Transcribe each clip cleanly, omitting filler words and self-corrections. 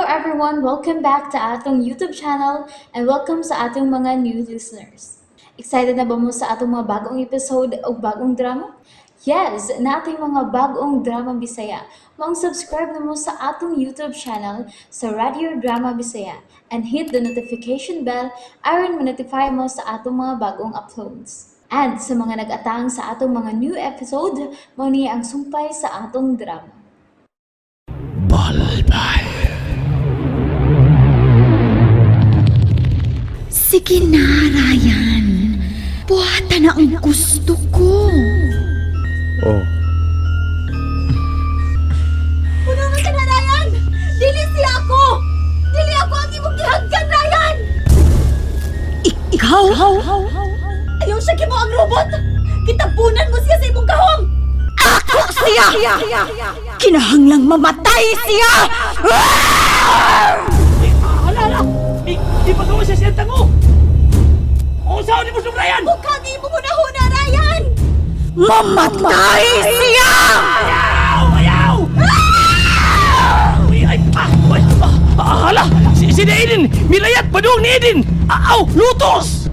everyone! Welcome back to atong YouTube channel and welcome sa atong mga new listeners. Excited na ba mo sa atong mga bagong episode o bagong drama? Yes, na ating mga bagong drama Bisaya. Subscribe na mo sa atong YouTube channel sa Radio Drama Bisaya and hit the notification bell aron ma-notify mo sa atong mga bagong uploads. And sa mga nag-atang sa atong mga new episode, mo niya ang sumpay sa atong drama. Balbal. Sige na, Ryan. Buhatan na ang gusto ko. Oh. Puno ka na, Ryan! Dili siya ako! Dili ako ang imong gihagkan, Ryan! Ikaw? Ayaw siya kimo ang robot! Kitapunan mo siya sa imong kahong! Ako siya! Kinahanglang mamatay siya! Hala! Di pa gawa siya siya tango! O saan ni mo sumrayan? Mukhang imo mo na huna, Ryan! Mamatay siya! Ayaw! Ay! Hala! Si Eden! Milayat! Padung ni Eden! Aw! Lutos!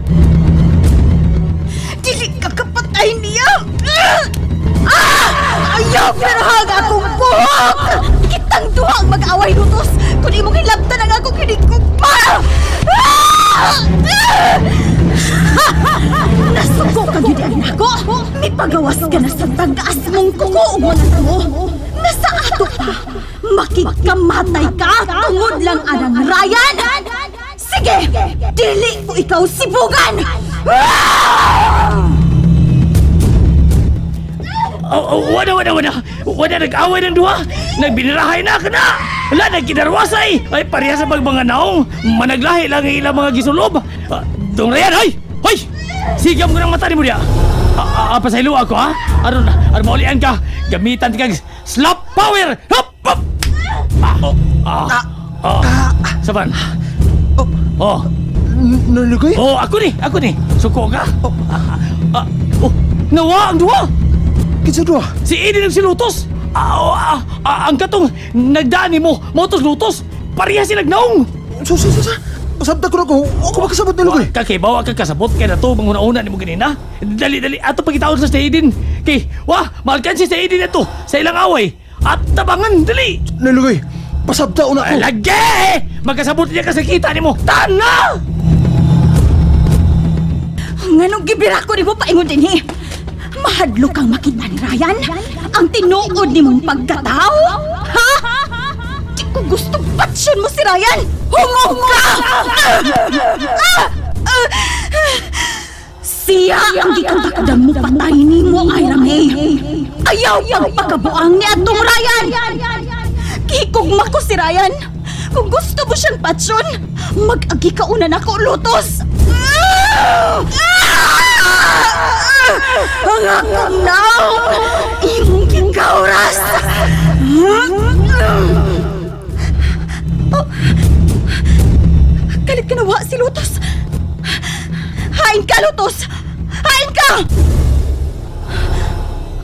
Dili ka kapatay niya! Ayaw pinahag akong buhok! Kitang duha ang mag-away lutos kung imong hilabtan ang akong hinigugma! Nasuko ka yun ang nako! May pagawas ka na sa tagaas mong kuko o mga mo! Nasa ato pa! Makikamatay ka tungod lang anang Ryan! Sige! Dili ko ikaw sibugan! Wala nag-away ng duha! Nagbinirahay na ka na! Wala nagkinarwasay! Ay, pareha sa mga naong! Managlahi lang ang ilang mga gisulob! Dong Ryan, ay! Hoy! Sigam ko ng mata ni mo diya! Pasaylo ako, ha? Aron maulian ka! Gamitan kang slap power! Hop! Hop! Saban? Oh! Nalugay? Oh, ako ni! Suko ka? Nawa ang duha! Kinsa duha? Si Eden ang si Lutos! Ang katong nagdani mo, motos Lutos! Pareha si nagnaong! Susa! Pasabta ko na ko. Ako makasabot na lugay. Kay bawa ka kasabot kay na to manguna-una ni mo ganina. Dali ato pagitaon sa Eden. Kay malkan si Eden na to sa ilang away. At tabangan dali. Nalugay. Pasabta una ko. Lagi! Magkasabot niya kasi kita ni mo. Tana! Nganong gibira ko ni mo paingon din eh? Mahadlo kang makita ni Ryan? Ang tinuod ni mong pagkatao? Ha? Di ko gusto patsyon mo si Ryan! Hungong ka! Siya ang gikatakudan mo patay ni mo, Ira May. Ayaw pang pagkabuang ni atong Ryan! Kikugma ko si Ryan. Kung gusto mo siyang patsyon, mag-agi ka una na ko, Lutos! Ang akong naong imong gigauras! Kalit ka nawa si Lutos! Hain ka, Lutos! Hain ka!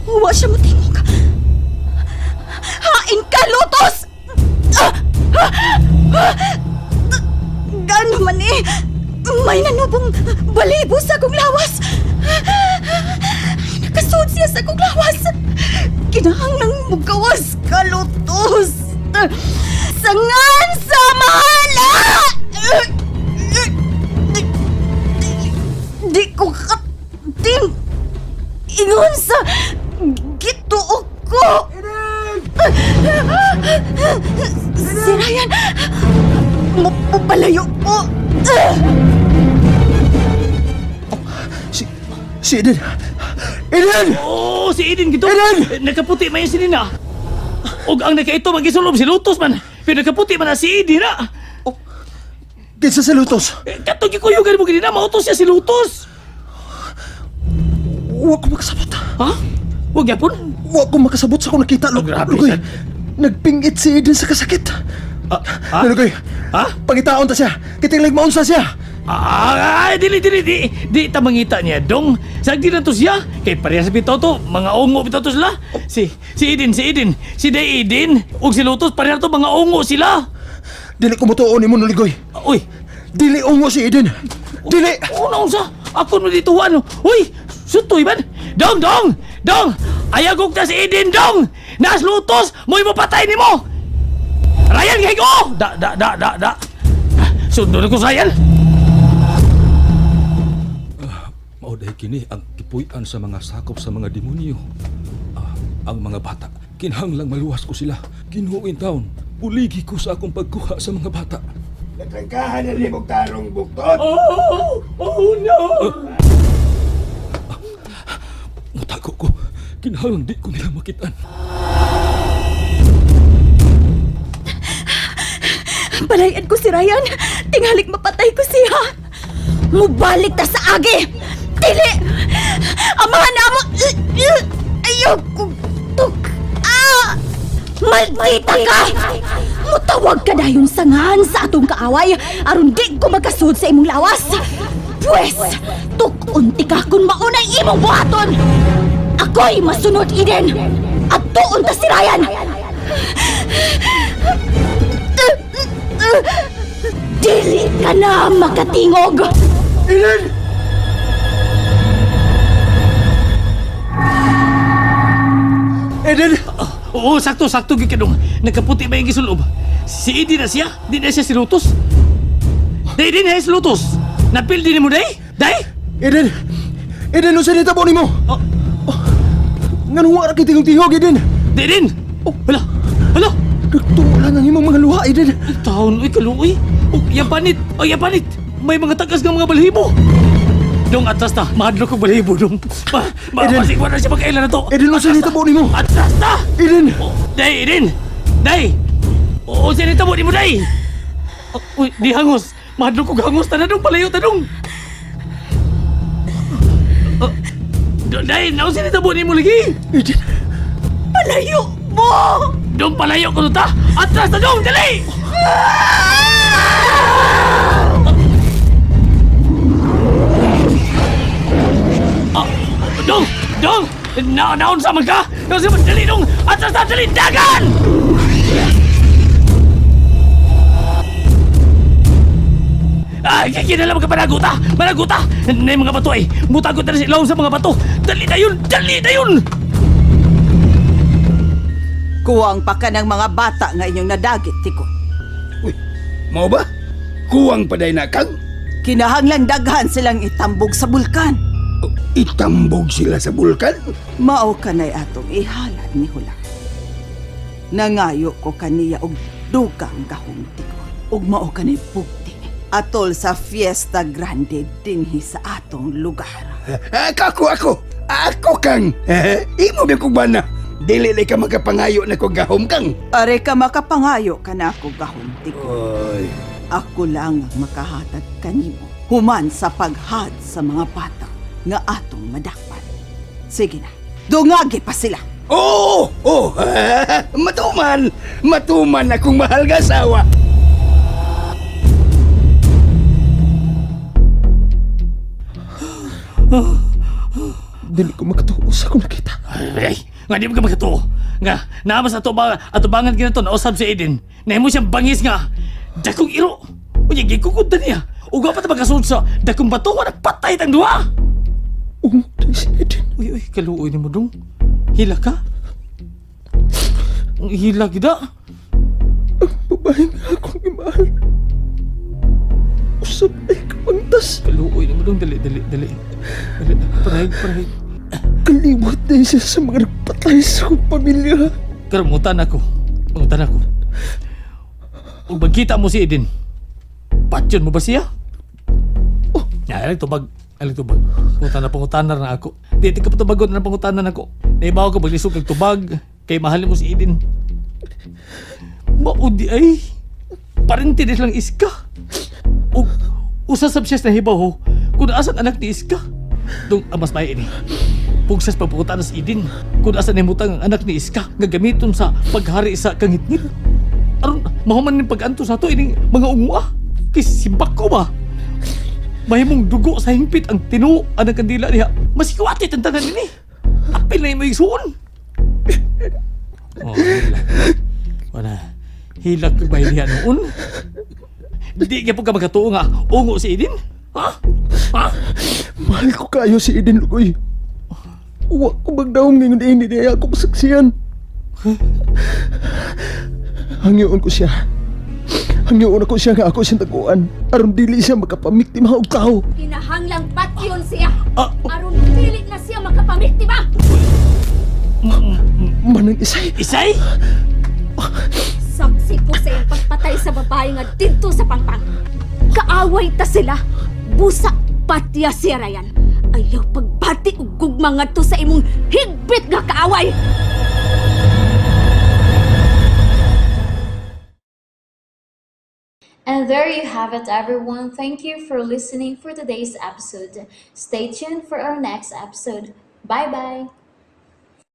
Huwa siya matingog. Hain ka, Lutos! Gano man eh! May nanubong balibo sa akong lawas! Nakasud siya sa akong lawas! Kinahanglang mugawas ka, Lutos! Sangan sa mahala! Di ko kating ingon sa gituo ko! Si Ryan! Mapapalayo ko! Si Eden! Eden! Oh, si Eden gito. Eden! Nakaputi man yung sinina. Og ang nakaito magisulob si Lutos man. Pero nakaputi man na si Eden na. Kinsa sa lutos? Katong gikuyugan mo ganina, mautos siya si Lutos. Huwag ko makasabot. Ha? Huwag yapon. Huwag ko makasabot sa akong nakita. Oh, grabe, Lugay. sad. Nagpingit si Eden sa kasakit. Nalugay. Ha? Pangitaon ta siya. Kitinglig maunsa siya. Di ta mangita niya dong. Sagdi na to siya. Kay pareha sa bitoto, mga ungo bitoto sila. Si Eden, si Day Eden, ug si Lutos pareha to mga ungo sila. Dili ko motuon ni mo nuligoy. Uy, Dili ungo si Eden. Dili! una unsa? Ako na dito ano? Uy, sutoy man. Dong, dong, dong. Ayagog na si Eden, dong. Nas lutos, mo'y mapatay ni mo. Ryan, ngay ko! Da. Sundo na ko sa Ryan. Mao dahil kini ang kipuy-an sa mga sakop sa mga demonyo. Ang mga bata, kinahanglang maluwas ko sila. Ginuin taon, buligi ko sa akong pagkuha sa mga bata. Natrangkahan na rin mong tarong buktot. Oh no! Mutago ko, kinahanglang di ko nila makitaan. Balayan ko si Ryan. Tinghalik mapatay ko siya. Mubalik ta sa agi. Dili! Amahan na mo! Ayaw ko! Maldita ka! Mutawag ka dayon sangahan sa atong kaaway aron di ko magkasud sa imong lawas. Pwes, tukunti ka kung maunay imong buhaton. Ako'y masunod, Eden. At tuon ta si Ryan. Dili ka na makatingog. Eden! Eden! Oo, sakto gikadong. Nagkaputi ba yung gisulob? Si Eden na siya? Di na siya si Lutos? Day din si Lutos. Napil din mo, day? Day? Eden! Eden, unsa ni tabo nimo? Oh, Nganong wala kay tingog-tingog, Eden? day din? Oh, hala. Nagtuo lang ang imong mga luha, Eden. Taon, uy, kaluoy. Oh, yapanit. May mga tagas ng mga balahibo. Dong, atras ta. Mahadlo ko balahibo, dong. Eden. Masigwa na siya pagkailan na to. Eden, unsa ni tabo nimo? Atras ta! Eden! Oh, day, Eden! Day! Oo, siya nito mo, di mo, day! Oh, uy, di hangos. Mahadlo ko hangos. Tanadong, palayo, tanong. Day, naon siya nito mo, di mo lagi. Eden! Palayo mo! Dong, palayo ko ta. Atras na, dong, dali! Dong! Naon sa mga ka? Naon sa mga, dali, dong! Atras na, dali, dagan! Ay, kinala mga panaguta! Managuta! Na yung mga bato ay, mutagot na si Laon sa mga bato! Dali na yun! Kuwang pa ka ng mga bata nga inyong nadagit, Tiko. Uy, mau ba? Kuwang paday na kang. Kinahanglang daghan silang itambog sa bulkan. Itambog sila sa bulkan. Mao kanay atong ihalad ni Hula. Nangayo ko kaniya og dugang gahong Tiko. Ug mao kanay bugti. Atol sa Fiesta Grande dinhi sa atong lugar. Ako kang. Imo ba kong bana? Dili ka magapangayo na kong gahom kang. Are ka makapangayo ka na ako gahong Tiko. Oy. Ako lang ang makahatag kanimo. Human sa paghad sa mga bata nga atong madakpan. Sige na, dungagi pa sila. Oh! Matuman akong mahal nga asawa. Dili ko makatuo sa akong nakita. Ay, nga di mo ka magkatuo. Nga, naamas atubangan gina to, nausap si Eden. Nahimo siyang bangis nga. Dakong iro. Unya, gikukod na niya. Uga pa ta magkasunod sa dakong bato, wala patay tang duha. Umuntay si Eden. Uy, kaluoy ni mo dong. Hila ka? Hila gida? Babae nga akong imahal. Usap ay kapantas. Kaluoy ni mo dong, dali. Parahig. Kalimot na siya sa mga nagpatay sa akong pamilya. Karamutan ako. Kung magkita mo si Eden, patyon mo ba siya? Oh, aling tubag. Pangutanan na ako. Di ka patubagon na pangutanan ako. Naibaw ko maglisog ng tubag. Kay mahal mo si Eden. Maudi ay. Parintinis lang Iska. Usasab siya na hibaw ho. Kung asan anak ni Iska. Dong amas may ini. Pugsas pagpukutan sa Eden. Kung asan nimutang ang anak ni Iska. Gagamiton sa paghari sa kangitngit. Aron, mahuman ng pag-anto sa ito. Ining mga ungwa. Kisimbak ko ba? Mahimong dugo sa hingpit ang tinuo ang kandila niya. Masikuwati tantanan ini. Apil na yung may suon. Oh, hila. Wala. Hilak ko ba niya noon? Di ka po ka magkatuo nga, ungo si Eden? Ha? Ha? Mahal ko kayo si Eden Lugoy. Huwag ko magdaong ngayon hindi niya ako masaksiyan. Hangyoon ko siya. Hangyoon ako siya nga ako siyang taguan. Aron dili siya makapamiktima og tao. Kinahanglang patyon siya. Ah. Aron pilit na siya makapamiktima. Manang Isay. Isay? Samsi ko sa iyang pagpatay sa babae nga dito sa pangpang. Kaaway ta sila. Busa patya siya Ryan. Ayaw pagbati og gugma ngadto sa imong higpit nga kaaway. And there you have it, everyone. Thank you for listening for today's episode. Stay tuned for our next episode. Bye bye.